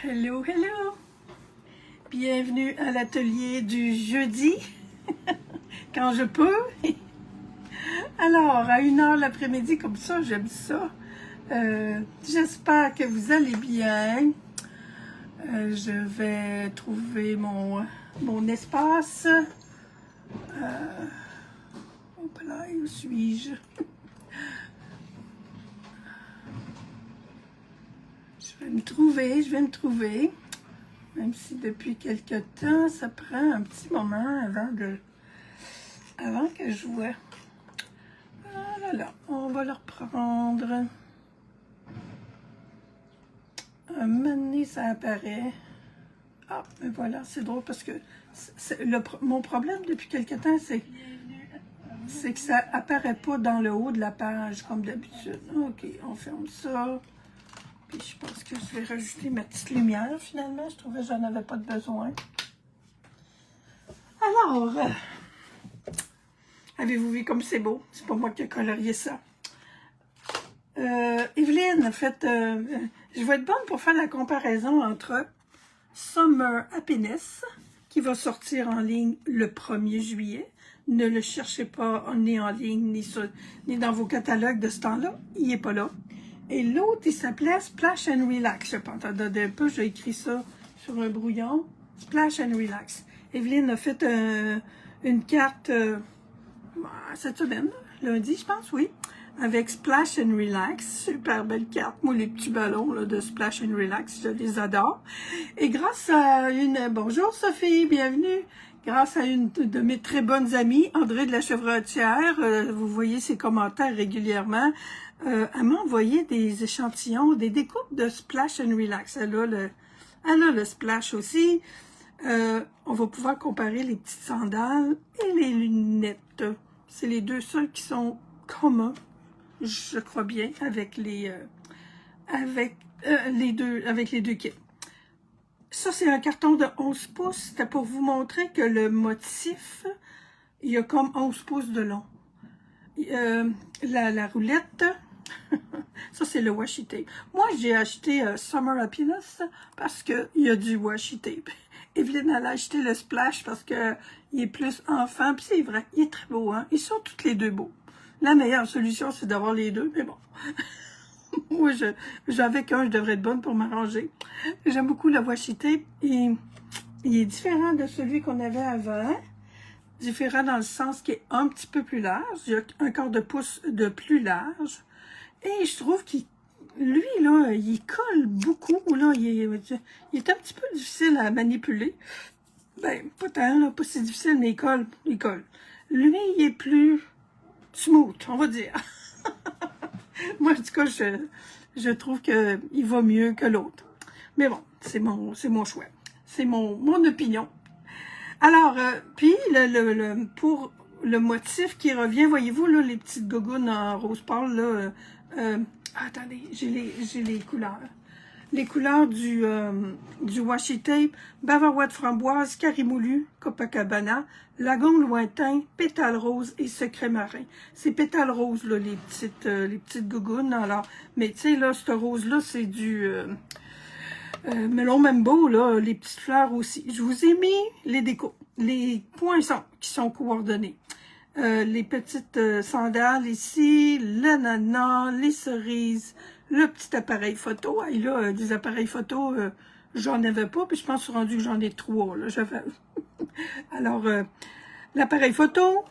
Hello, hello! Bienvenue à l'atelier du jeudi, quand je peux. Alors, à 1h l'après-midi, comme ça, j'aime ça. J'espère que vous allez bien. Je vais trouver mon espace. Hop là, où suis-je? Je vais me trouver. Même si depuis quelque temps, ça prend un petit moment avant que je vois. Ah là là, on va le reprendre. Un moment donné, ça apparaît. Ah, mais voilà, c'est drôle parce que mon problème depuis quelque temps, c'est que ça apparaît pas dans le haut de la page comme d'habitude. Ok, on ferme ça. Puis je pense que je vais rajouter ma petite lumière finalement. Je trouvais que j'en avais pas de besoin. Alors, avez-vous vu comme c'est beau? C'est pas moi qui ai colorié ça. Evelyne, en fait, je vais être bonne pour faire la comparaison entre Summer Happiness, qui va sortir en ligne le 1er juillet. Ne le cherchez pas ni en ligne, ni dans vos catalogues de ce temps-là. Il n'est pas là. Et l'autre, il s'appelait Splash and Relax. Je pense, attendez un peu, j'ai écrit ça sur un brouillon. Splash and Relax. Evelyne a fait une carte cette semaine, lundi, je pense, oui, avec Splash and Relax. Super belle carte. Moi, les petits ballons là, de Splash and Relax, je les adore. Et grâce à bonjour Sophie, bienvenue. Grâce à une de mes très bonnes amies, André de la Chevretière, vous voyez ses commentaires régulièrement, elle m'a envoyé des échantillons, des découpes de Splash and Relax. Elle a le Splash aussi. On va pouvoir comparer les petites sandales et les lunettes. C'est les deux seuls qui sont communs, je crois bien, avec les deux kits. Ça, c'est un carton de 11 pouces. C'était pour vous montrer que le motif, il y a comme 11 pouces de long. La roulette, ça, c'est le washi tape. Moi, j'ai acheté Summer Happiness parce qu'il y a du washi tape. Evelyne, elle a acheté le Splash parce qu'il est plus enfant. Puis c'est vrai, il est très beau, hein. Ils sont tous les deux beaux. La meilleure solution, c'est d'avoir les deux, mais bon. Moi, j'avais qu'un, je devrais être bonne pour m'arranger. J'aime beaucoup le washi tape. Il est différent de celui qu'on avait avant. Différent dans le sens qu'il est un petit peu plus large. Il y a un quart de pouce de plus large. Et je trouve lui, là, il colle beaucoup. Là, il est un petit peu difficile à manipuler. Ben, pas tant, là, pas si difficile, mais il colle. Lui, il est plus smooth, on va dire. Moi, en tout cas, je trouve qu'il va mieux que l'autre. Mais bon, c'est mon choix. C'est mon opinion. Alors, puis, pour le motif qui revient, voyez-vous, là, les petites gougounes en rose pâle, là, attendez, j'ai les couleurs. Les couleurs du washi tape, bavarois de framboise, carimoulu, Copacabana, lagon lointain, pétale rose et secret marin. C'est pétale rose, là, les petites gougounes. Alors, mais tu sais, là, ce rose-là, c'est du melon mambo, là, les petites fleurs aussi. Je vous ai mis les décos, les points qui sont coordonnés. Les petites sandales ici, l'ananas, les cerises, le petit appareil photo. Et là, des appareils photo, j'en avais pas, puis je pense rendu que j'en ai 3. Là, alors, l'appareil photo,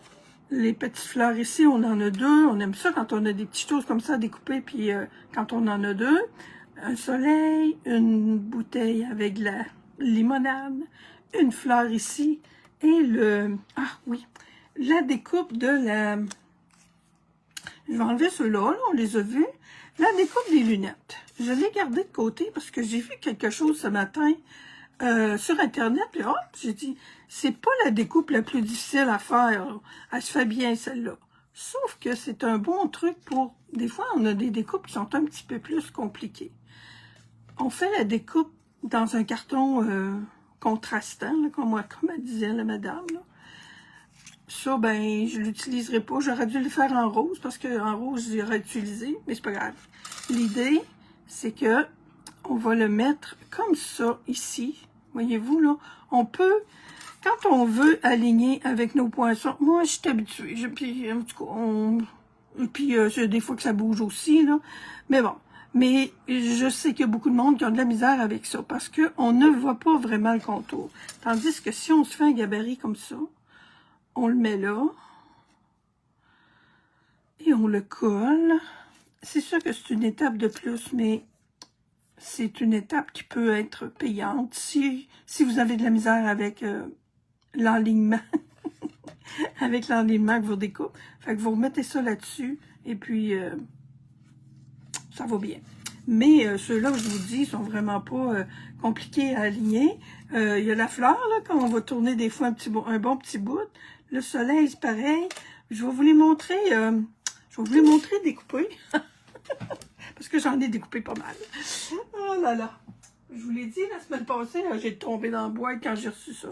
les petites fleurs ici, on en a 2. On aime ça quand on a des petites choses comme ça découpées, puis quand on en a 2. Un soleil, une bouteille avec de la limonade, une fleur ici, et la découpe de la... Je vais enlever ceux-là, là, on les a vus. La découpe des lunettes. Je l'ai gardée de côté parce que j'ai vu quelque chose ce matin sur Internet. Puis, j'ai dit, c'est pas la découpe la plus difficile à faire. Elle se fait bien, celle-là. Sauf que c'est un bon truc pour... Des fois, on a des découpes qui sont un petit peu plus compliquées. On fait la découpe dans un carton contrastant, là, comme elle disait la madame, là. Ça, ben, je l'utiliserai pas. J'aurais dû le faire en rose, parce qu'en rose, j'aurais utilisé, mais c'est pas grave. L'idée, c'est que on va le mettre comme ça, ici. Voyez-vous, là, on peut, quand on veut aligner avec nos poinçons, moi, je suis habituée, puis, en tout cas, puis c'est des fois que ça bouge aussi, là, mais bon. Mais je sais qu'il y a beaucoup de monde qui ont de la misère avec ça, parce qu'on ne voit pas vraiment le contour. Tandis que si on se fait un gabarit comme ça, on le met là, et on le colle. C'est sûr que c'est une étape de plus, mais c'est une étape qui peut être payante si vous avez de la misère avec l'enlignement, avec l'enlignement que vous découpez. Fait que vous remettez ça là-dessus, et puis ça va bien. Mais ceux-là, je vous dis, sont vraiment pas compliqués à aligner. Il y a la fleur, là, quand on va tourner des fois un bon petit bout. Le soleil, c'est pareil. Je vais vous les montrer, découpés. Parce que j'en ai découpé pas mal. Oh là là. Je vous l'ai dit la semaine passée, j'ai tombé dans le bois quand j'ai reçu ça.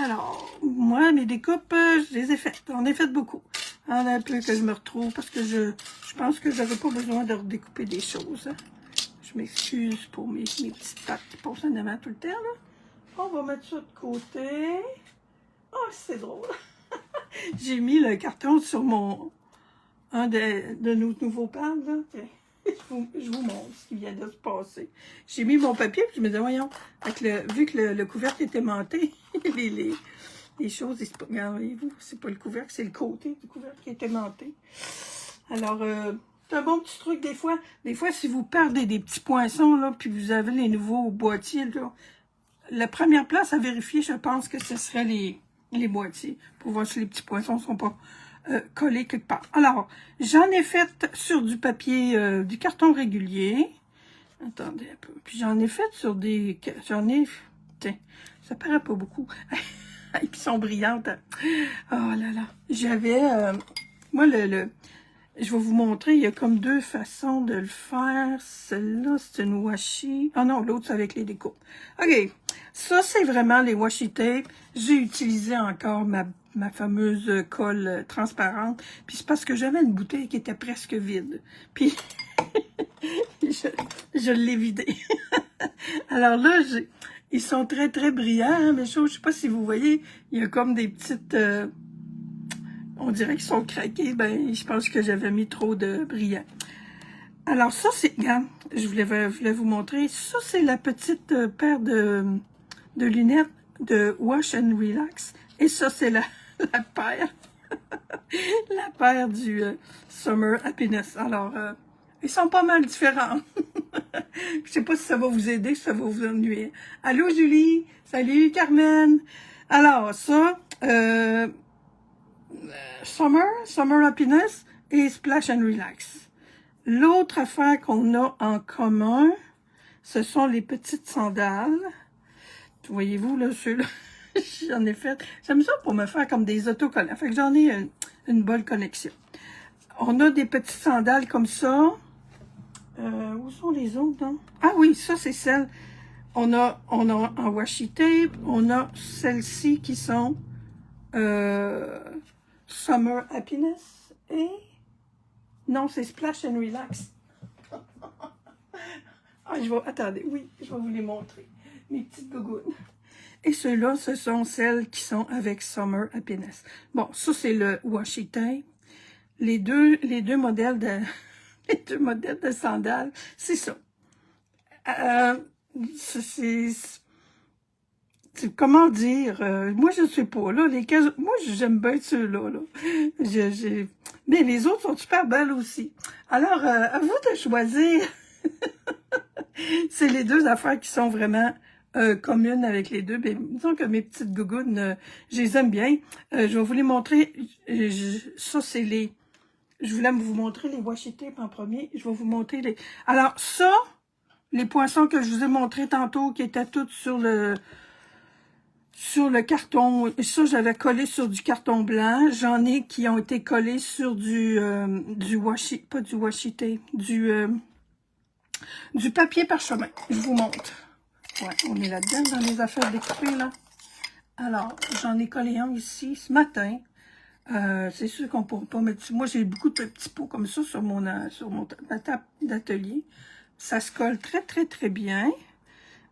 Alors, moi, mes découpes, je les ai faites. J'en ai fait beaucoup. En un peu que je me retrouve parce que je pense que j'avais pas besoin de redécouper des choses. Hein. Je m'excuse pour mes petites pattes qui passent en avant tout le temps. Là. On va mettre ça de côté. Oh, c'est drôle. J'ai mis le carton sur un de nos nouveaux pads. Là. Je vous montre ce qui vient de se passer. J'ai mis mon papier, puis je me disais, voyons, vu que le couvercle était aimanté, les choses, regardez-vous, c'est pas le couvercle, c'est le côté du couvercle qui est aimanté. Alors, c'est un bon petit truc des fois. Des fois, si vous perdez des petits poinçons, là, puis vous avez les nouveaux boîtiers, là, la première place à vérifier, je pense que ce serait les boîtiers, pour voir si les petits poinçons sont pas collés quelque part. Alors, j'en ai fait sur du papier, du carton régulier. Attendez un peu. Puis j'en ai fait sur des... Tiens, ça paraît pas beaucoup. Qui sont brillantes. Oh là là. J'avais... moi, je vais vous montrer, il y a comme deux façons de le faire. Celle-là, c'est une washi. Ah non, l'autre, c'est avec les découpes. OK. Ça, c'est vraiment les washi tape. J'ai utilisé encore ma fameuse colle transparente. Puis c'est parce que j'avais une bouteille qui était presque vide. Puis je l'ai vidée. Alors là, ils sont très, très brillants. Hein, mais je sais pas si vous voyez, il y a comme des petites... on dirait qu'ils sont craqués. Ben, je pense que j'avais mis trop de brillant. Alors ça, c'est... Regarde, je voulais vous montrer. Ça, c'est la petite paire de lunettes de Wash and Relax. Et ça, c'est la paire. La paire du Summer Happiness. Alors, ils sont pas mal différents. Je sais pas si ça va vous aider, si ça va vous ennuyer. Allô, Julie? Salut, Carmen? Alors, ça... Summer Happiness et Splash and Relax. L'autre affaire qu'on a en commun, ce sont les petites sandales. Voyez-vous, là, ceux-là, j'en ai fait. J'aime ça pour me faire comme des autocollants. Fait que j'en ai une bonne connexion. On a des petites sandales comme ça. Où sont les autres, non? Ah oui, ça, c'est celles. On a en washi tape. On a celles-ci qui sont... Summer Happiness et... Non, c'est Splash and Relax. Attendez, oui, je vais vous les montrer. Mes petites gougounes. Et ceux-là, ce sont celles qui sont avec Summer Happiness. Bon, ça, c'est le washi tape. Les deux modèles de... les deux modèles de sandales, c'est ça. Comment dire, moi je sais pas, là, moi j'aime bien ceux-là, là. Mais les autres sont super belles aussi. Alors, à vous de choisir. C'est les deux affaires qui sont vraiment communes avec les deux. Mais disons que mes petites gougounes, je les aime bien. Je vais vous les montrer. Ça, c'est les... Je voulais vous montrer les washi tape en premier. Je vais vous montrer les... Alors, ça, les poinçons que je vous ai montrés tantôt, qui étaient tous sur le carton, ça j'avais collé sur du carton blanc. J'en ai qui ont été collés sur du washi, pas du washi tape, du papier parchemin. Je vous montre. Ouais, on est là-dedans dans les affaires découpées là. Alors, j'en ai collé un ici ce matin. C'est sûr qu'on ne pourra pas mettre... Moi, j'ai beaucoup de petits pots comme ça sur ma table d'atelier. Ça se colle très, très, très bien.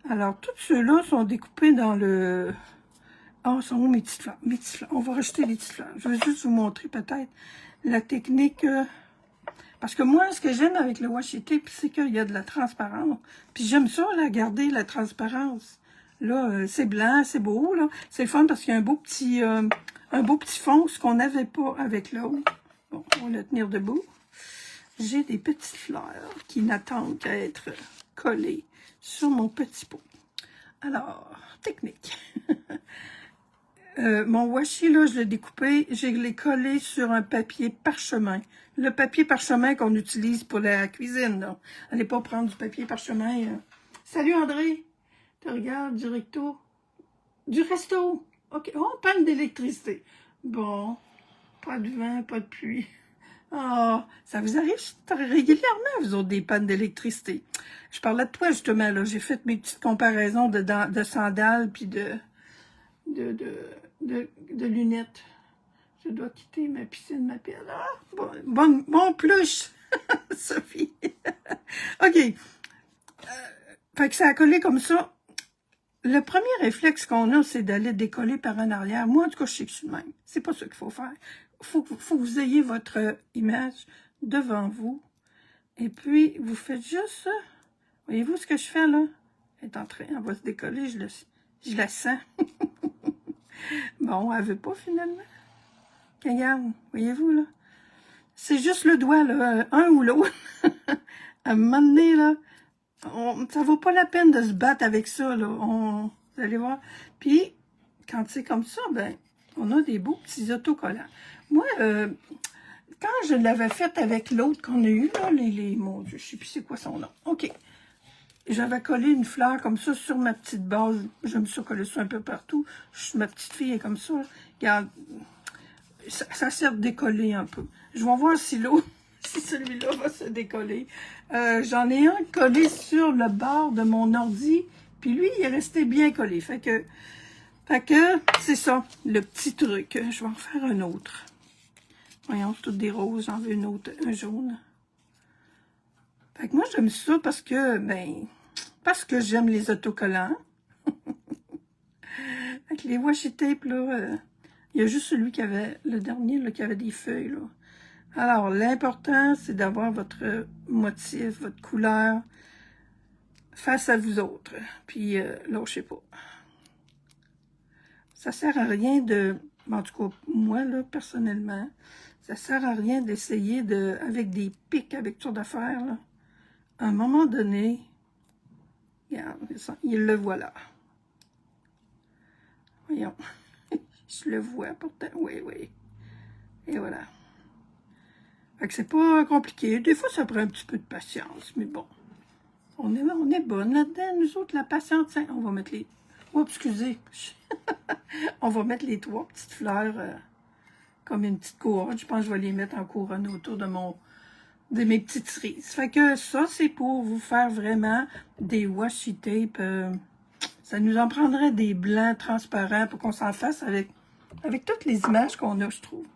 Alors, tous ceux-là sont découpés dans le... Ah, sont où mes petites fleurs? Mes petites fleurs. On va rejeter les petites fleurs. Je vais juste vous montrer peut-être la technique... Parce que moi, ce que j'aime avec le washi tape, c'est qu'il y a de la transparence. Puis j'aime ça, là, garder la transparence. Là, c'est blanc, c'est beau, là. C'est le fun parce qu'il y a un beau petit fond, ce qu'on n'avait pas avec l'autre. Bon, on va le tenir debout. J'ai des petites fleurs qui n'attendent qu'à être collées sur mon petit pot. Alors, technique. Mon washi, là, je l'ai découpé, je l'ai collé sur un papier parchemin. Le papier parchemin qu'on utilise pour la cuisine, là. Allez pas prendre du papier parchemin. Salut André! Tu regardes du recto? Du resto! OK. Oh, panne d'électricité. Bon, pas de vent, pas de pluie. Ah, ça vous arrive régulièrement, vous autres, des pannes d'électricité. Je parlais de toi, justement, là. J'ai fait mes petites comparaisons de sandales puis de lunettes. Je dois quitter ma piscine, ma pelle. Ah, bon plus, Sophie. OK. Fait que ça a collé comme ça. Le premier réflexe qu'on a, c'est d'aller décoller par en arrière. Moi, en tout cas, je sais que je suis de même. C'est pas ça qu'il faut faire. Faut que vous ayez votre image devant vous. Et puis, vous faites juste ça. Voyez-vous ce que je fais, là? Elle est en train, elle va se décoller, je la sens. Bon, elle veut pas, finalement. Regarde, voyez-vous, là? C'est juste le doigt, là, un ou l'autre. À un moment donné, là, ça vaut pas la peine de se battre avec ça, là. Vous allez voir. Puis, quand c'est comme ça, ben, on a des beaux petits autocollants. Moi, quand je l'avais fait avec l'autre qu'on a eu, là, mon Dieu, je sais plus c'est quoi son nom. OK. J'avais collé une fleur comme ça sur ma petite base. Je me suis collé ça un peu partout. Ma petite fille est comme ça. Regarde, ça sert de décoller un peu. Je vais voir si l'autre, si celui-là va se décoller. J'en ai un collé sur le bord de mon ordi, puis lui, il est resté bien collé. Fait que c'est ça, le petit truc. Je vais en faire un autre. Voyons, c'est toutes des roses, j'en veux une autre, un jaune. Fait que moi, j'aime ça parce que j'aime les autocollants. Avec les washi tape, là, il y a juste celui qui avait, le dernier, là, qui avait des feuilles, là. Alors, l'important, c'est d'avoir votre motif, votre couleur face à vous autres. Puis, lâchez pas. Ça sert à rien en tout cas, moi, là, personnellement, ça sert à rien d'essayer avec des pics, avec toutes sortes d'affaires, là. À un moment donné, regarde, il le voit là. Voyons. Je le vois pourtant. Oui, oui. Et voilà. Fait que c'est pas compliqué. Des fois, ça prend un petit peu de patience, mais bon. On est bonne là-dedans. Nous autres, la patience, hein, on va mettre les... Oh, excusez. On va mettre les 3 petites fleurs comme une petite couronne. Je pense que je vais les mettre en couronne autour de mes petites cerises. Fait que ça, c'est pour vous faire vraiment des washi tape. Ça nous en prendrait des blancs transparents pour qu'on s'en fasse avec toutes les images qu'on a, je trouve.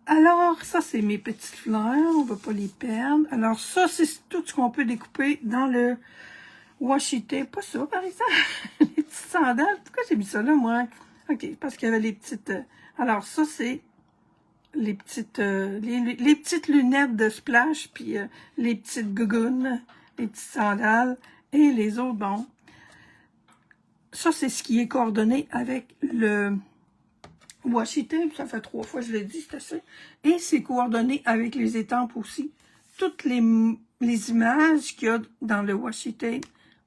Alors, ça, c'est mes petites fleurs. On ne va pas les perdre. Alors, ça, c'est tout ce qu'on peut découper dans le washi tape. Pas ça, par exemple. Les petites sandales. Pourquoi j'ai mis ça là, moi? OK, parce qu'il y avait les petites... alors, ça, c'est les petites les petites lunettes de splash, puis les petites gougounes, les petites sandales. Et les autres, bon... Ça, c'est ce qui est coordonné avec le washi tape. Ça fait 3 fois que je l'ai dit, c'est assez. Et c'est coordonné avec les étampes aussi. Toutes les images qu'il y a dans le washi tape,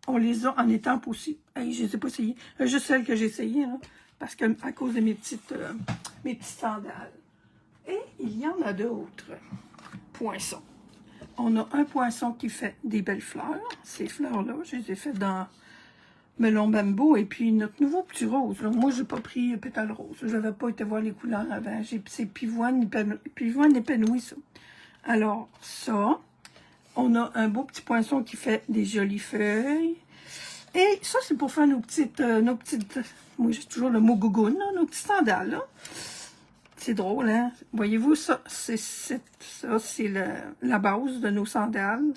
on les a en étampes aussi. Hey, je ne les ai pas essayées. Juste celles que j'ai essayées, hein, parce que à cause de mes petites sandales. Et il y en a d'autres poinçons. On a un poinçon qui fait des belles fleurs. Ces fleurs-là, je les ai faites dans melon bambou, et puis notre nouveau petit rose. Là. Moi, j'ai pas pris pétale rose. Je n'avais pas été voir les couleurs avant. C'est pivoine épanoui, ça. Alors, ça, on a un beau petit poinçon qui fait des jolies feuilles. Et ça, c'est pour faire nos petites moi, j'ai toujours le mot gougoune, là, nos petites sandales, là. C'est drôle, hein? Voyez-vous, ça, c'est la base de nos sandales.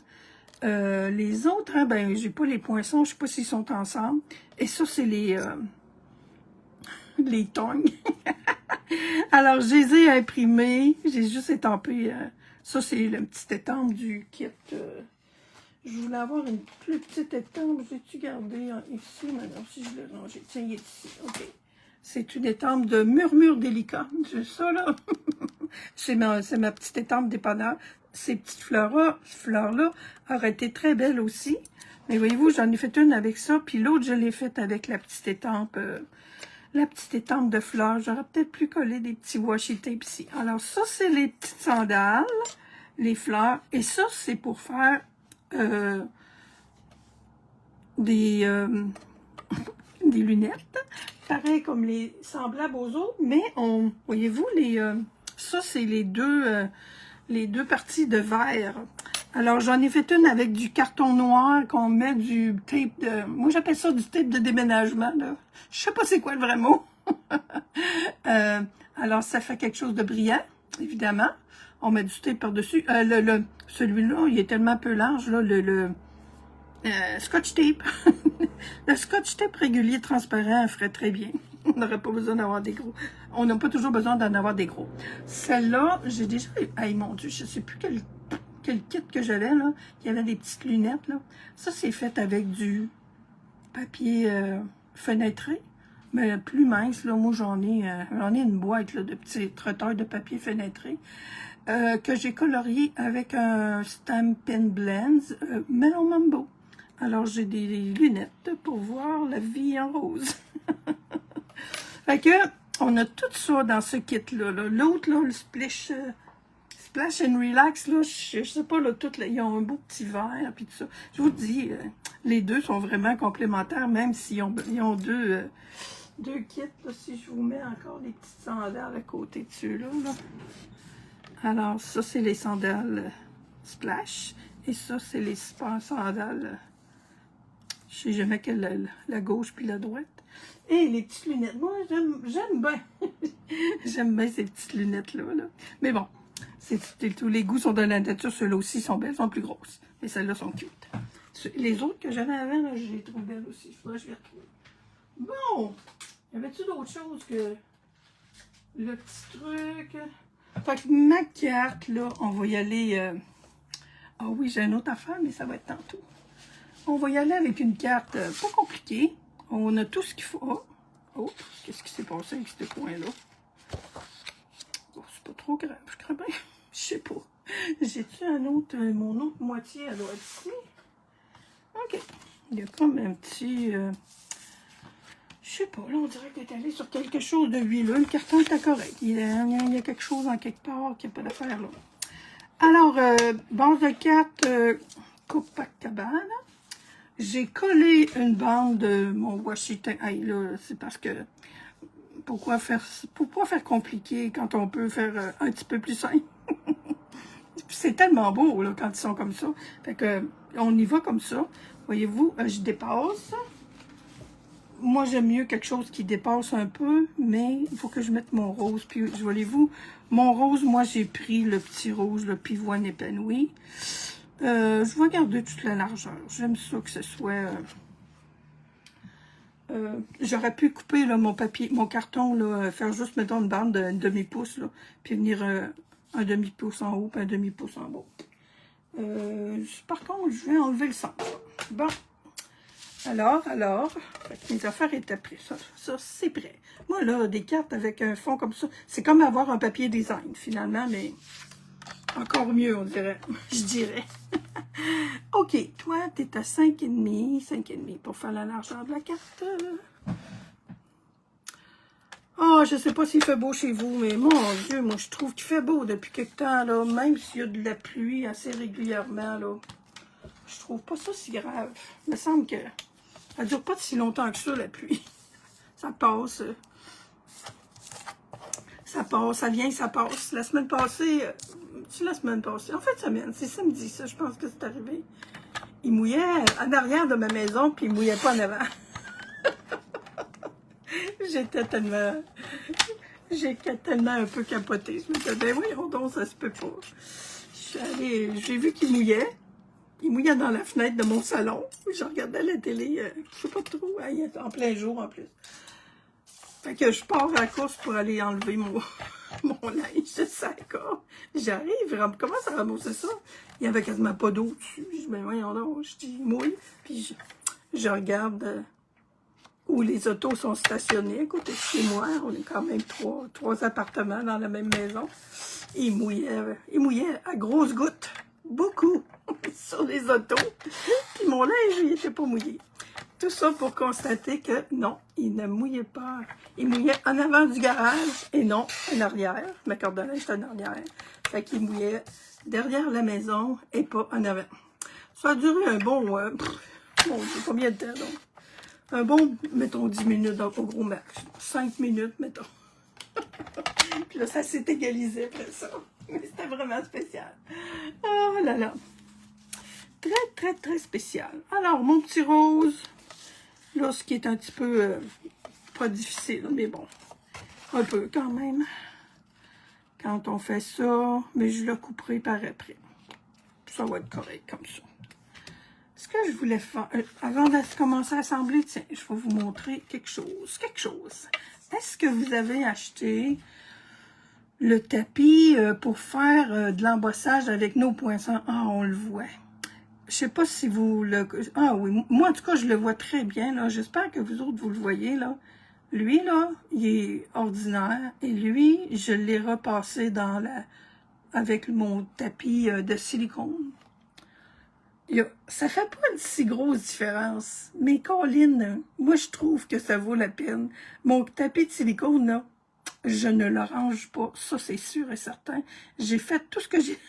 Les autres, hein, ben, j'ai pas les poinçons, je sais pas s'ils sont ensemble. Et ça, c'est les tongs. Alors, je les ai imprimés, j'ai juste étampé. Ça, c'est le petit étampe du kit. Je voulais avoir une plus petite étampe. J'ai-tu gardé ici, maintenant, si je l'ai rangé? Tiens, il est ici. OK. C'est une étampe de murmure délicat. C'est ça, là. C'est ma petite étampe dépanneur. Ces petites fleurs-là auraient été très belles aussi. Mais voyez-vous, j'en ai fait une avec ça, puis l'autre, je l'ai faite avec la petite étampe de fleurs. J'aurais peut-être pu coller des petits washi tape ici. Alors ça, c'est les petites sandales, les fleurs. Et ça, c'est pour faire des lunettes. Pareil comme les semblables aux autres. Mais voyez-vous, ça, c'est les deux parties de verre. Alors, j'en ai fait une avec du carton noir qu'on met du tape de... Moi, j'appelle ça du tape de déménagement, là. Je sais pas c'est quoi le vrai mot. Alors, ça fait quelque chose de brillant, évidemment. On met du tape par-dessus. Celui-là, il est tellement peu large, là, Scotch tape. Le Scotch tape régulier transparent ferait très bien. On n'aurait pas besoin d'avoir des gros. On n'a pas toujours besoin d'en avoir des gros. Celle-là, j'ai déjà... Hey, mon Dieu, je sais plus quel kit que j'avais, là. Il y avait des petites lunettes, là. Ça, c'est fait avec du papier fenêtré, mais plus mince, là. Moi, j'en ai une boîte, là, de petits trotteurs de papier fenêtré que j'ai colorié avec un Stampin' Blends Mellow Mambo. Alors, j'ai des lunettes pour voir la vie en rose. Fait que, on a tout ça dans ce kit-là. L'autre, là, le Splash and Relax, là, je sais pas, là, ils ont un beau petit verre, puis tout ça. Je vous dis, les deux sont vraiment complémentaires, même s'ils ont deux kits, là, si je vous mets encore les petites sandales à côté dessus, là. Alors, ça, c'est les sandales Splash, et ça, c'est les sandales, je sais jamais quelle, la gauche puis la droite. Et les petites lunettes, moi, j'aime bien. J'aime bien ces petites lunettes-là, là. Mais bon. Tous les goûts sont de la nature. Ceux-là aussi sont belles, sont plus grosses. Mais celles-là sont cute. Les autres que j'avais avant, là, je les trouve belles aussi. Il faudrait que je les retrouve. Bon! Y avait-tu d'autres choses que le petit truc? Fait que ma carte, là, on va y aller... Ah oui, j'ai une autre affaire, mais ça va être tantôt. On va y aller avec une carte pas compliquée. On a tout ce qu'il faut. Oh, qu'est-ce qui s'est passé avec ce coin-là? Oh, c'est pas trop grave, je crois bien. Je sais pas. J'ai-tu mon autre moitié, elle doit être ici. OK. Il y a comme un petit... je sais pas, là, on dirait que t'es allé sur quelque chose de huileux. Le carton est correct. Il y a quelque chose en quelque part qui n'a pas d'affaire, là. Alors, bande de cartes Copacabana. J'ai collé une bande de mon washi tape. Hey, là, c'est parce que... Pourquoi faire compliqué quand on peut faire un petit peu plus simple? C'est tellement beau, là, quand ils sont comme ça. Fait que, on y va comme ça. Voyez-vous, je dépasse. Moi, j'aime mieux quelque chose qui dépasse un peu, mais il faut que je mette mon rose. Puis, voyez-vous, mon rose, moi, j'ai pris le petit rose, le pivoine épanoui. Je vais garder toute la largeur. J'aime ça que ce soit... j'aurais pu couper là, mon carton, là, faire juste, mettons, une bande d'un demi-pouce, là, puis venir un demi-pouce en haut, puis un demi-pouce en bas. Par contre, je vais enlever le centre. Bon. Alors, mes affaires étaient prêtes. Ça c'est prêt. Moi, là, des cartes avec un fond comme ça, c'est comme avoir un papier design, finalement, mais encore mieux, on dirait. Je dirais. OK, toi, tu es à 5,5 pour faire la largeur de la carte. Oh, je sais pas s'il fait beau chez vous, mais mon Dieu, moi, je trouve qu'il fait beau depuis quelque temps, là, même s'il y a de la pluie assez régulièrement, là. Je trouve pas ça si grave. Il me semble que ça dure pas si longtemps que ça, la pluie. Ça passe. Ça passe, ça vient, ça passe. La semaine passée, c'est la semaine passée. En fait, c'est samedi, ça, je pense que c'est arrivé. Il mouillait en arrière de ma maison, puis il mouillait pas en avant. J'étais tellement un peu capotée. Je me disais, ben voyons donc, ça se peut pas. J'ai vu qu'il mouillait. il mouillait dans la fenêtre de mon salon, où je regardais la télé, je sais pas trop, en plein jour en plus. Fait que je pars à la course pour aller enlever mon, mon linge de sac. J'arrive, je commence à ramasser ça. Il n'y avait quasiment pas d'eau dessus. Je dis, ben voyons donc, je dis, mouille. Puis je regarde où les autos sont stationnés à côté de chez moi. On est quand même trois appartements dans la même maison. Il mouillait à grosses gouttes, beaucoup, sur les autos. Puis mon linge, il n'était pas mouillé. Tout ça pour constater que non, il ne mouillait pas. Il mouillait en avant du garage et non en arrière. Ma corde de linge est en arrière. Fait qu'il mouillait derrière la maison et pas en avant. Ça a duré un bon, bon, combien de temps donc? Un bon, mettons 10 minutes donc, au gros max. 5 minutes, mettons. Puis là, ça s'est égalisé après ça. Mais c'était vraiment spécial. Oh là là. Très, très, très spécial. Alors, mon petit rose. Là, ce qui est un petit peu, pas difficile, mais bon, un peu quand même, quand on fait ça, mais je le couperai par après. Ça va être correct comme ça. Ce que je voulais faire, avant de commencer à assembler, tiens, je vais vous montrer quelque chose. Est-ce que vous avez acheté le tapis pour faire de l'embossage avec nos poinçons? Ah, on le voit. Je sais pas si vous le... Ah oui, moi en tout cas, je le vois très bien, là. J'espère que vous autres, vous le voyez, là. Lui, là, il est ordinaire. Et lui, je l'ai repassé dans la... avec mon tapis de silicone. Ça fait pas une si grosse différence. Mais Colin, moi, je trouve que ça vaut la peine. Mon tapis de silicone, là, je ne le range pas. Ça, c'est sûr et certain. J'ai fait tout ce que j'ai...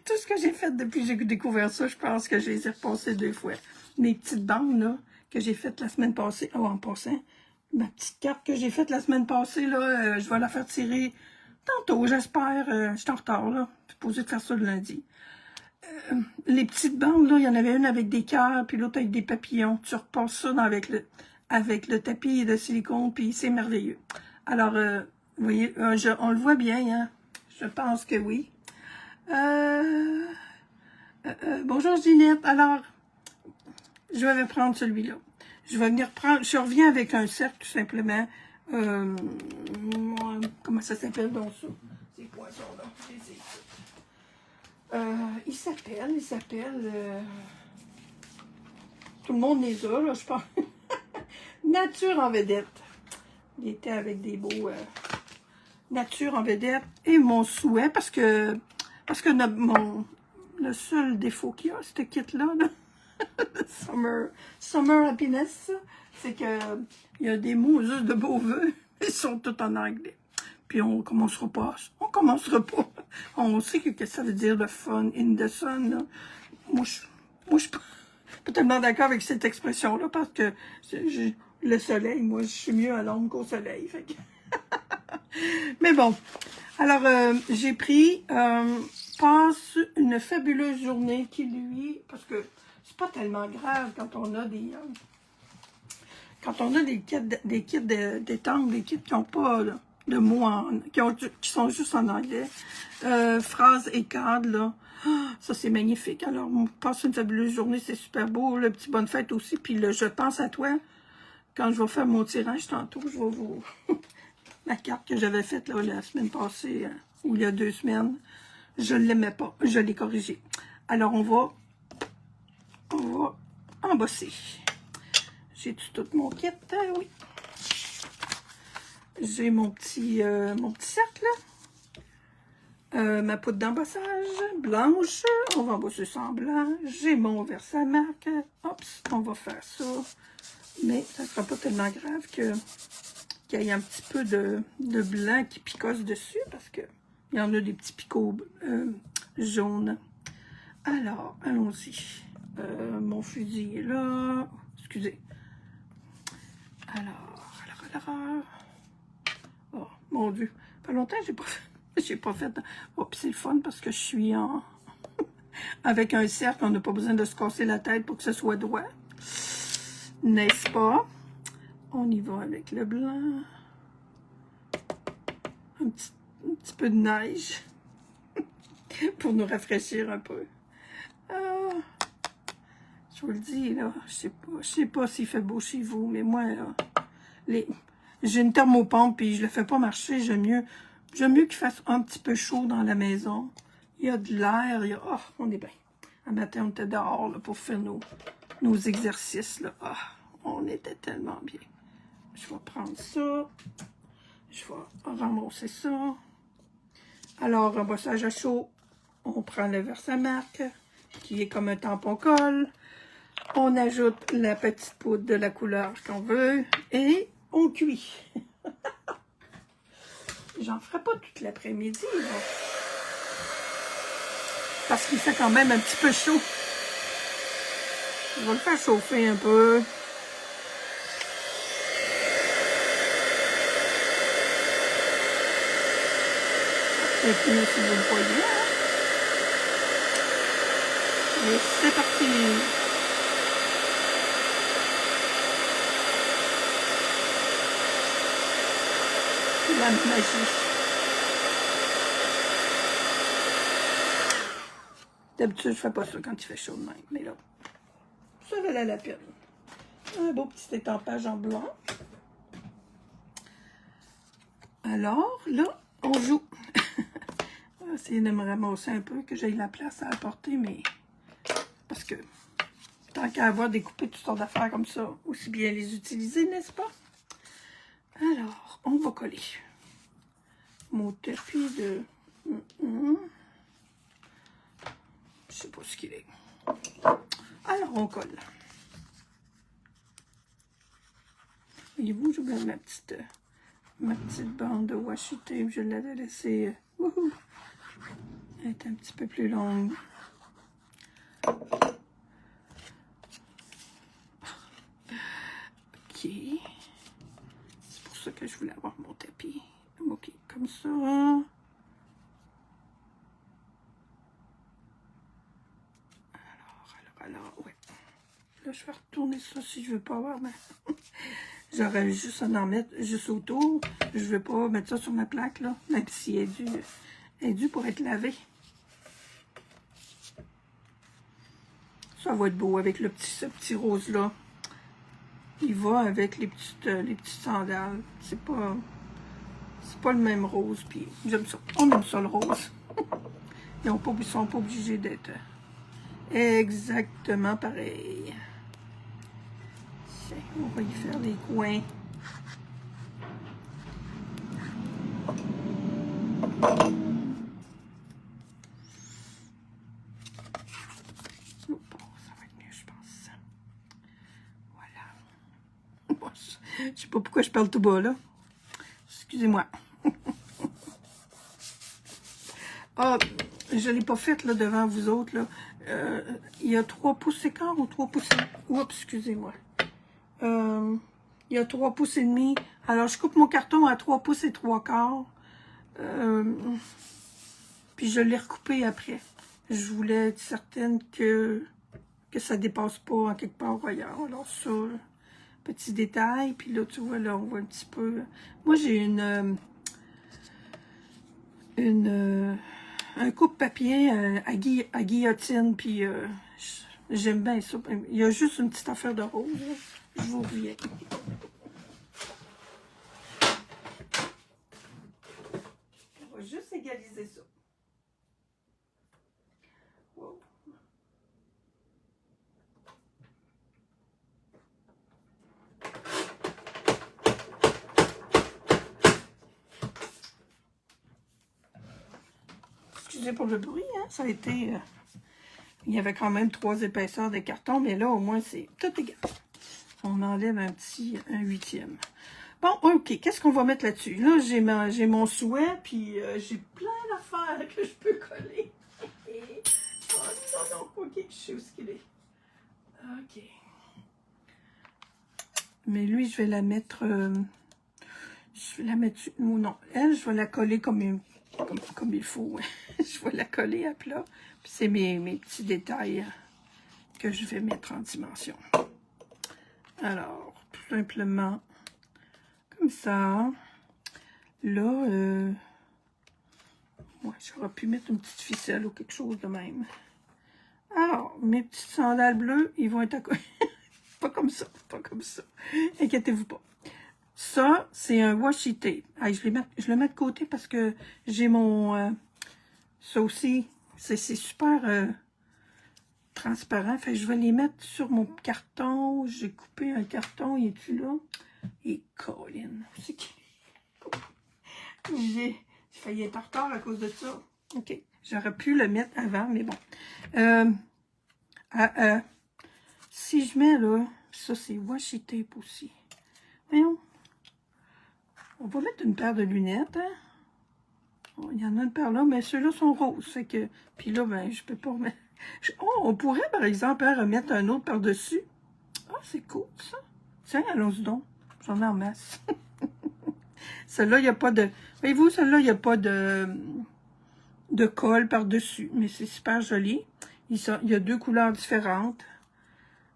Tout ce que j'ai fait depuis que j'ai découvert ça, je pense que je les ai repassés 2 fois. Mes petites bandes, là, que j'ai faites la semaine passée, en passant, ma petite carte que j'ai faite la semaine passée, là, je vais la faire tirer tantôt, j'espère. Je suis en retard, là. Je suis supposée de faire ça le lundi. Les petites bandes, là, il y en avait une avec des cœurs, puis l'autre avec des papillons. Tu repasses ça avec le tapis de silicone, puis c'est merveilleux. Alors, vous voyez, on le voit bien, hein? Je pense que oui. Bonjour Ginette. Alors, je vais prendre celui-là. Je vais venir prendre... Je reviens avec un cercle, tout simplement. Comment ça s'appelle donc ça? Ces poissons-là. Il s'appelle... tout le monde les a, là, je pense. Nature en vedette. Il était avec des beaux... Nature en vedette. Et mon souhait, parce que le seul défaut qu'il y a, ce kit-là, Summer Happiness, c'est que il y a des mots juste de beaux vœux, ils sont tous en anglais. Puis on commencera pas. On sait que ça veut dire le fun in the sun. Là. Moi, je suis pas tellement d'accord avec cette expression-là, parce que le soleil, moi, je suis mieux à l'ombre qu'au soleil. Fait que... Mais bon, alors j'ai pris Passe une fabuleuse journée qui lui, parce que c'est pas tellement grave quand on a des kits d'étendre, des kits qui n'ont pas de mots qui sont juste en anglais, phrases et cadres là. Ça c'est magnifique. Alors on passe une fabuleuse journée, c'est super beau, le petit bonne fête aussi, puis le je pense à toi. Quand je vais faire mon tirage tantôt, je vais vous... La carte que j'avais faite là, la semaine passée, ou il y a 2 semaines, je ne l'aimais pas. Je l'ai corrigé. Alors, on va embosser. J'ai-tu tout mon kit? Oui. J'ai mon petit cercle, ma poudre d'embossage blanche. On va embosser ça en blanc. J'ai mon Versamark. Hop, on va faire ça. Mais ça ne sera pas tellement grave qu'il y ait un petit peu de blanc qui picosse dessus, parce que il y en a des petits picots jaunes. Alors, allons-y. Mon fusil est là. Excusez. Alors. Oh, mon Dieu. Ça fait longtemps que j'ai pas fait... Oh, puis c'est le fun parce que je suis en... Avec un cercle, on n'a pas besoin de se casser la tête pour que ce soit droit. N'est-ce pas? On y va avec le blanc. Un petit peu de neige pour nous rafraîchir un peu. Je vous le dis, là, je sais pas s'il fait beau chez vous, mais moi, là, j'ai une thermopompe, puis je le fais pas marcher, j'aime mieux qu'il fasse un petit peu chaud dans la maison. Il y a de l'air, oh, on est bien. Un matin, on était dehors, là, pour faire nos exercices, là. Oh, on était tellement bien. Je vais prendre ça. Je vais ramasser ça. Alors, un brossage à chaud, on prend le Versamark, qui est comme un tampon-colle. On ajoute la petite poudre de la couleur qu'on veut et on cuit. J'en ferai pas toute l'après-midi, parce qu'il fait quand même un petit peu chaud. Je vais le faire chauffer un peu. C'est mieux si vous le voyez. Et c'est parti. La magie. D'habitude, je fais pas ça quand il fait chaud de même. Mais là, ça valait la peine. Un beau petit étampage en blanc. Alors, là, on joue. On va essayer de me ramasser un peu, que j'aie la place à apporter, mais... Parce que, tant qu'à avoir découpé toutes sortes d'affaires comme ça, aussi bien les utiliser, n'est-ce pas? Alors, on va coller. Mon tapis de... Je sais pas ce qu'il est. Alors, on colle. Voyez-vous, j'ai oublié ma petite bande de washi tape. Je l'avais laissée... wouhou, elle est un petit peu plus longue. Ok. C'est pour ça que je voulais avoir mon tapis. Ok, comme ça. Alors, ouais. Là, je vais retourner ça si je veux pas avoir ma... J'aurais juste à en mettre juste autour. Je veux pas mettre ça sur ma plaque, là. Même si elle est due pour être lavée. Ça va être beau avec ce petit rose-là. Il va avec les petites sandales. C'est pas le même rose. Puis j'aime ça. On aime ça, le rose. Ils sont pas obligés d'être exactement pareil. On va y faire des coins. Ça va être mieux, je pense. Voilà. Je sais pas pourquoi je parle tout bas, là. Excusez-moi. Ah, je ne l'ai pas faite, là, devant vous autres, là. Il y a 3 pouces et quart ou 3 pouces et... Oups, excusez-moi. Il y a 3 pouces et demi. Alors, je coupe mon carton à 3 pouces et 3 quarts. Puis je l'ai recoupé après. Je voulais être certaine que ça ne dépasse pas en quelque part ailleurs. Alors ça, petit détail. Puis là, tu vois, là, on voit un petit peu... Moi, j'ai un coupe-papier à guillotine, puis j'aime bien ça. Il y a juste une petite affaire de rose. Là. Je vous reviens. On va juste égaliser ça. Wow. Excusez pour le bruit, hein? Ça a été... il y avait quand même 3 épaisseurs de carton, mais là, au moins, c'est tout égal. On enlève un 8e. Bon, OK, qu'est-ce qu'on va mettre là-dessus? Là, j'ai mon souhait, puis j'ai plein d'affaires que je peux coller. Oh non, OK, je sais où ce qu'il est. OK. Mais lui, je vais la mettre... ou non, elle, je vais la coller comme il faut. Je vais la coller à plat. Puis c'est mes petits détails que je vais mettre en dimension. Alors, tout simplement, comme ça. Là, ouais, j'aurais pu mettre une petite ficelle ou quelque chose de même. Alors, mes petites sandales bleues, ils vont être à côté. Pas comme ça, pas comme ça. Inquiétez-vous pas. Ça, c'est un washi tape. Allez, je le mets de côté parce que j'ai mon... ça aussi, c'est super transparent. Fait que je vais les mettre sur mon carton. J'ai coupé un carton. Il est-tu là? Et Colin. C'est qui? J'ai failli être en retard à cause de ça. OK. J'aurais pu le mettre avant, mais bon. Si je mets là, ça c'est washi tape aussi. Voyons. On va mettre une paire de lunettes, hein? Oh, il y en a une paire là, mais ceux-là sont roses. Fait que, puis là, ben, je peux pas remettre. Oh, on pourrait, par exemple, hein, remettre un autre par-dessus. Ah, c'est cool, ça. Tiens, allons-y donc. J'en ai en masse. Celle-là, il n'y a pas de... Voyez-vous, celle-là, il n'y a pas de colle par-dessus. Mais c'est super joli. Il y a deux couleurs différentes.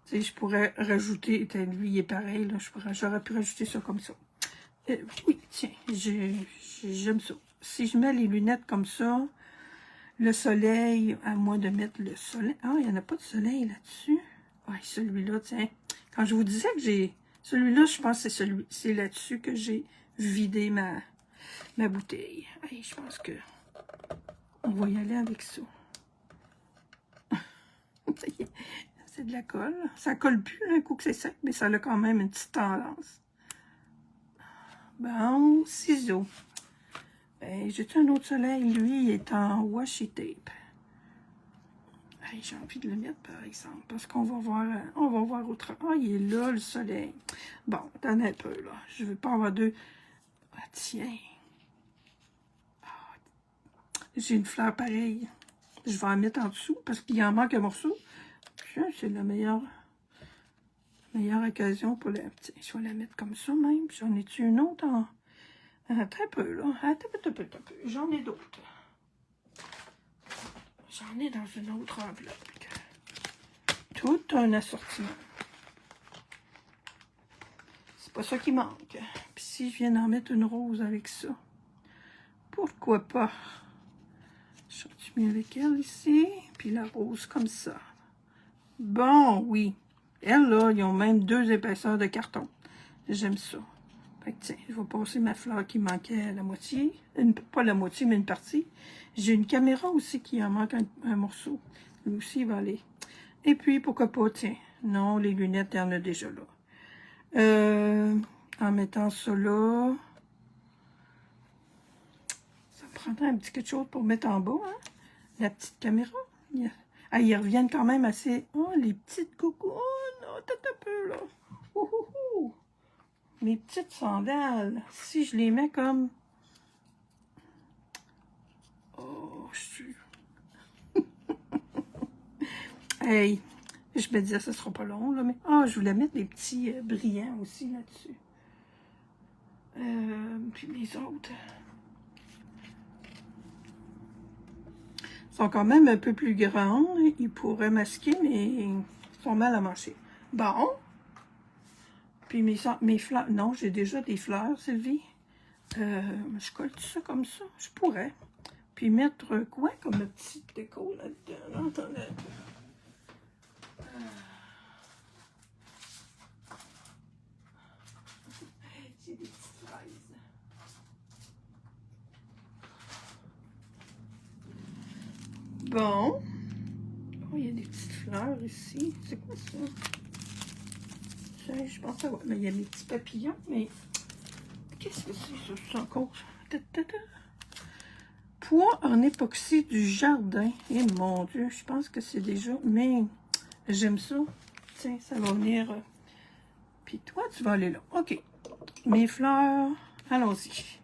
Tu sais, je pourrais rajouter... Lui, il est pareil, là. J'aurais pu rajouter ça comme ça. Oui, tiens, j'aime ça. Si je mets les lunettes comme ça, le soleil, à moins de mettre le soleil... Ah, il n'y en a pas de soleil là-dessus. Ouais, celui-là, tiens. Quand je vous disais que j'ai... Celui-là, je pense que c'est là-dessus que j'ai vidé ma bouteille. Allez, je pense que on va y aller avec ça. C'est de la colle. Ça colle plus un coup que c'est sec, mais ça a quand même une petite tendance. Bon, ciseaux. Ben, j'ai-tu un autre soleil? Lui, il est en washi tape. Hey, j'ai envie de le mettre, par exemple, parce qu'on va voir autre. Ah, il est là, le soleil. Bon, attendez un peu, là. Je veux pas avoir deux. Ah, tiens. Ah, j'ai une fleur pareille. Je vais en mettre en dessous, parce qu'il en manque un morceau. C'est la meilleure occasion pour la... Tiens, je vais la mettre comme ça, même. J'en ai-tu une autre en... Attends un peu, là. Attends un peu. J'en ai d'autres. J'en ai dans une autre enveloppe. Tout un assortiment. C'est pas ça qui manque. Puis si je viens d'en mettre une rose avec ça, pourquoi pas? Je suis mieux avec elle ici. Puis la rose comme ça. Bon, oui. Elle, là, ils ont même 2 épaisseurs de carton. J'aime ça. Fait que tiens, je vais passer ma fleur qui manquait à la moitié. Pas la moitié, mais une partie. J'ai une caméra aussi qui en manque un morceau. Lui aussi, il va aller. Et puis, pourquoi pas, tiens. Non, les lunettes, il y en a déjà là. En mettant ça là. Ça me prendrait un petit quelque chose pour mettre en bas, hein. La petite caméra. Ah, ils reviennent quand même assez... Oh, les petites coucous. Oh, non, t'as un peu, là. Ouh, ouh, ouh. Mes petites sandales. Si je les mets comme... Oh, je suis... Hey, je me disais, ça sera pas long, là, mais... Ah, je voulais mettre des petits brillants aussi là-dessus. Puis les autres... Ils sont quand même un peu plus grands. Ils pourraient masquer, mais ils sont mal à manger. Bon. Puis mes fleurs... Non, j'ai déjà des fleurs, Sylvie. Je colle tout ça comme ça. Je pourrais. Puis mettre quoi comme un petit déco là-dedans? Attendez. J'ai des petites fraises. Bon. Oh, il y a des petites fleurs ici. C'est quoi ça? Je pense que mais il y a mes petits papillons, mais qu'est-ce que c'est ça? C'est encore... Poids en époxy du jardin. Et mon Dieu, je pense que c'est déjà... Mais j'aime ça. Tiens, ça va venir... Puis toi, tu vas aller là. OK. Mes fleurs, allons-y.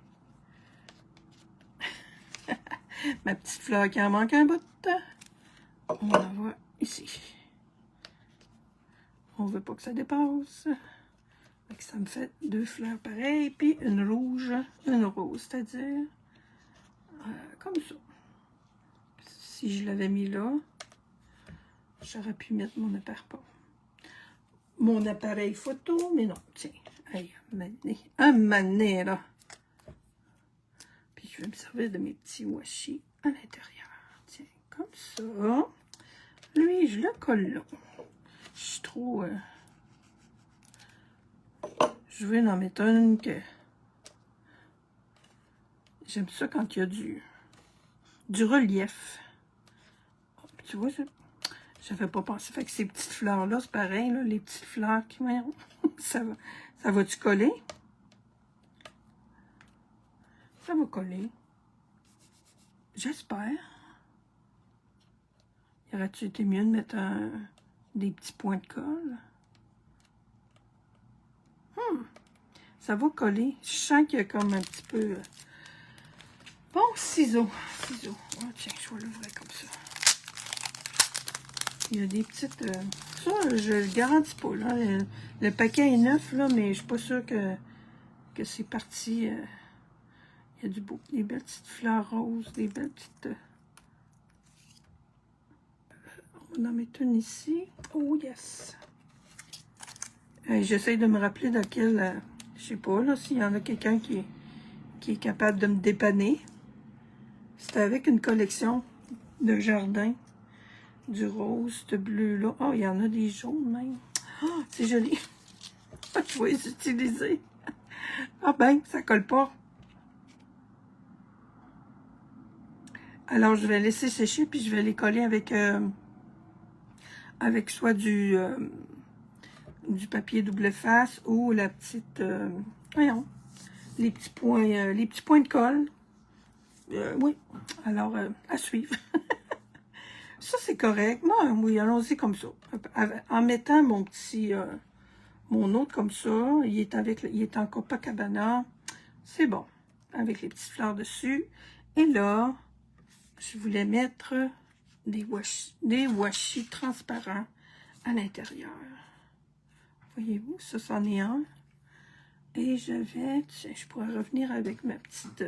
Ma petite fleur qui en manque un bout. On la voit ici. On veut pas que ça dépasse. Donc, ça me fait 2 fleurs pareilles, puis une rouge, une rose, c'est-à-dire comme ça. Si je l'avais mis là, j'aurais pu mettre mon appareil photo, mais non, tiens, hey, un mané, là. Puis je vais me servir de mes petits washi à l'intérieur. Tiens, comme ça. Lui, je le colle là. Je suis trop... Je vais en mettre une que... J'aime ça quand il y a du relief. Tu vois, j'avais pas pensé. Fait que ces petites fleurs-là, c'est pareil, là, les petites fleurs qui... ça va-tu coller? Ça va coller. J'espère. Il aurait-tu été mieux de mettre des petits points de colle? Ça va coller. Je sens qu'il y a comme un petit peu... Bon, ciseaux. Ciseaux. Oh, tiens, je vais l'ouvrir comme ça. Il y a des petites... ça, je le garantis pas. Là. Le paquet est neuf, là, mais je suis pas sûre que c'est parti. Il y a des belles petites fleurs roses, des belles petites... on va en mettre une ici. Oh, yes! J'essaie de me rappeler de quel... je sais pas, là, s'il y en a quelqu'un qui est capable de me dépanner. C'était avec une collection de jardin. Du rose, de bleu-là. Oh, il y en a des jaunes, même. Oh, c'est joli. Je vais les utiliser. Ah ben, ça colle pas. Alors, je vais laisser sécher, puis je vais les coller avec soit du papier double face ou la petite... voyons, les petits points de colle. Oui, alors, à suivre. Ça, c'est correct. Moi, oui, allons-y comme ça. En mettant mon petit... mon autre comme ça, il est en Copacabana. C'est bon. Avec les petites fleurs dessus. Et là, je voulais mettre des washi transparents à l'intérieur. Voyez-vous, ça, c'en est un. Et tiens, je pourrais revenir avec ma petite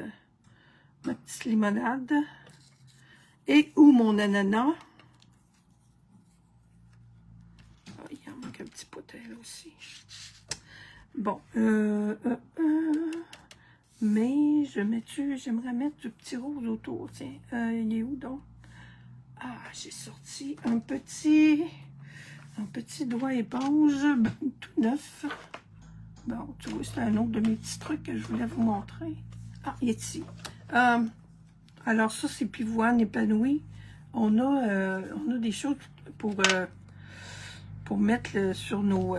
limonade. Et ou mon ananas. Oh, il en manque un petit potel aussi. Bon, mais j'aimerais mettre du petit rose autour. Tiens, il est où donc? Ah, j'ai sorti un petit doigt éponge tout neuf. Bon, tu vois, c'est un autre de mes petits trucs que je voulais vous montrer. Ah, il est ici. Alors ça, c'est pivoine épanouie. On a des choses pour mettre sur nos...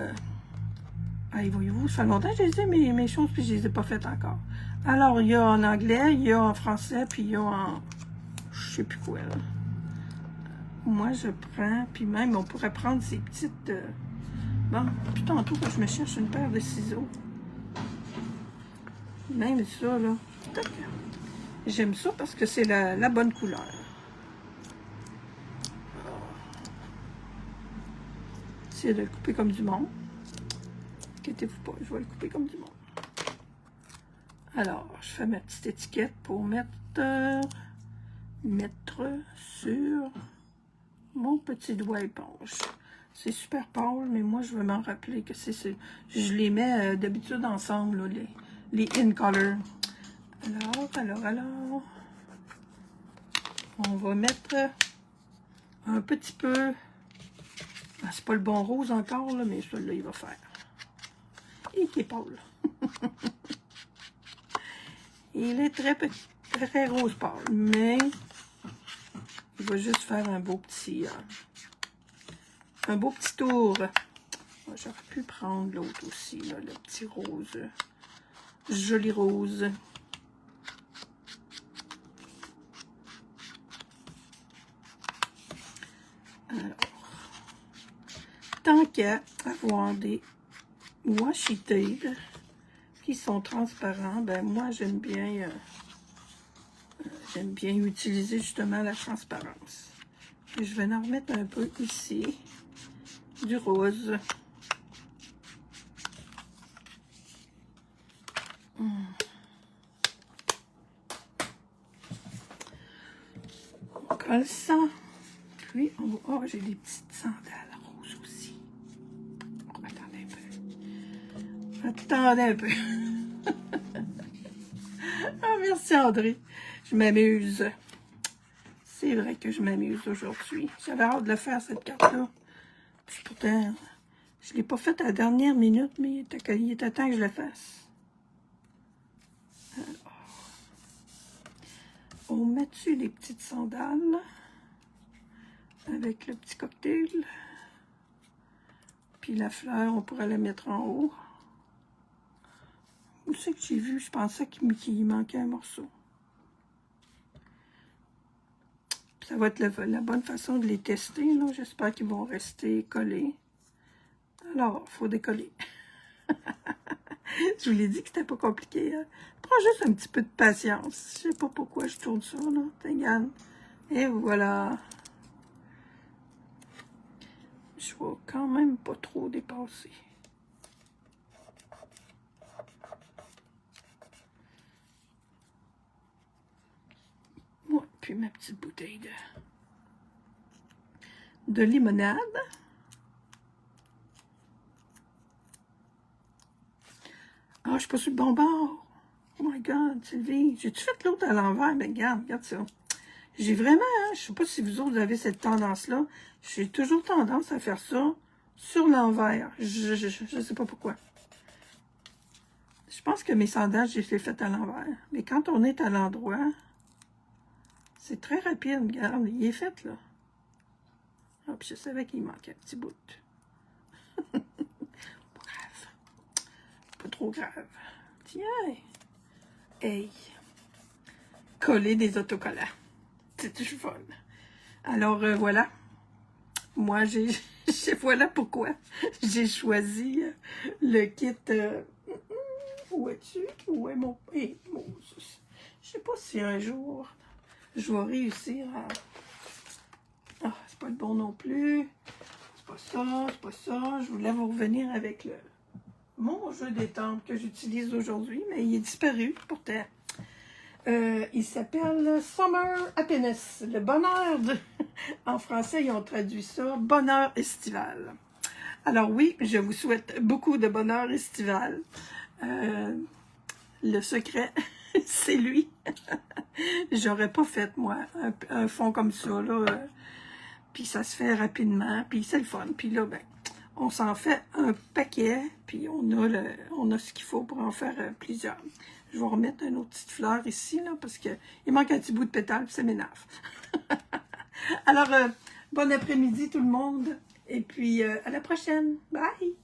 Allez, voyez-vous, ça fait longtemps que je les ai, mes choses, puis je les ai pas faites encore. Alors, il y a en anglais, il y a en français, puis il y a en... je sais plus quoi, là. Moi, je prends, puis même, on pourrait prendre ces petites... bon, puis tantôt, que je me cherche une paire de ciseaux. Même ça, là. J'aime ça parce que c'est la bonne couleur. C'est de le couper comme du monde. Inquiétez-vous pas, je vais le couper comme du monde. Alors, je fais ma petite étiquette pour mettre sur mon petit doigt éponge. C'est super pâle, mais moi, je veux m'en rappeler que c'est... Je les mets d'habitude ensemble, là, les in color. Alors... on va mettre un petit peu... Ah, c'est pas le bon rose encore, là, mais celui-là, il va faire. Et qui est pâle. Il est très petit, très rose pâle, mais il va juste faire un beau petit tour. J'aurais pu prendre l'autre aussi, là, le petit rose, joli rose. Alors, tant qu'à avoir des washi tape qui sont transparents, ben moi j'aime bien utiliser justement la transparence. Et je vais en remettre un peu ici, du rose. On colle ça. Puis on va... oh, j'ai des petites sandales roses aussi. Oh, attendez un peu. Attendez un peu. Ah, merci André. Je m'amuse. C'est vrai que je m'amuse aujourd'hui. J'avais hâte de le faire, cette carte-là. Puis pourtant, je ne l'ai pas faite à la dernière minute, mais il était temps que je le fasse. Alors, on met dessus les petites sandales avec le petit cocktail. Puis la fleur, on pourrait la mettre en haut. Où c'est que j'ai vu? Je pensais qu'il manquait un morceau. Ça va être la bonne façon de les tester. J'espère qu'ils vont rester collés. Alors, il faut décoller. Je vous l'ai dit que c'était pas compliqué. Hein? Prends juste un petit peu de patience. Je sais pas pourquoi je tourne ça, là. Regarde. Et voilà. Je vais quand même pas trop dépasser. Moi, puis ma petite bouteille de limonade. Ah, je suis pas sur le bon bord. Oh my God, Sylvie. J'ai-tu fait l'autre à l'envers? Mais regarde ça. J'ai vraiment, je sais pas si vous autres avez cette tendance-là. J'ai toujours tendance à faire ça sur l'envers. Je sais pas pourquoi. Je pense que mes sandales, j'ai fait à l'envers. Mais quand on est à l'endroit, c'est très rapide. Regarde, il est fait, là. Ah, puis je savais qu'il manquait un petit bout. Pas grave. Pas trop grave. Tiens. Hey. Coller des autocollants. C'est toujours fun. Alors, voilà. Moi, voilà pourquoi j'ai choisi le kit. Où es-tu? Où est mon... Hey, je sais pas si un jour, je vais réussir à... Ah, c'est pas le bon non plus. C'est pas ça, c'est pas ça. Je voulais vous revenir avec mon jeu d'étampe que j'utilise aujourd'hui, mais il est disparu pourtant. Il s'appelle Summer Happiness, le bonheur de... En français, ils ont traduit ça, bonheur estival. Alors oui, je vous souhaite beaucoup de bonheur estival. Le secret, c'est lui. J'aurais pas fait, moi, un fond comme ça, là. Puis ça se fait rapidement, puis c'est le fun. Puis là, ben, on s'en fait un paquet, puis on a ce qu'il faut pour en faire plusieurs. Je vais remettre une autre petite fleur ici, là, parce qu'il manque un petit bout de pétale, puis ça m'énerve. Alors, bon après-midi tout le monde, et puis à la prochaine. Bye!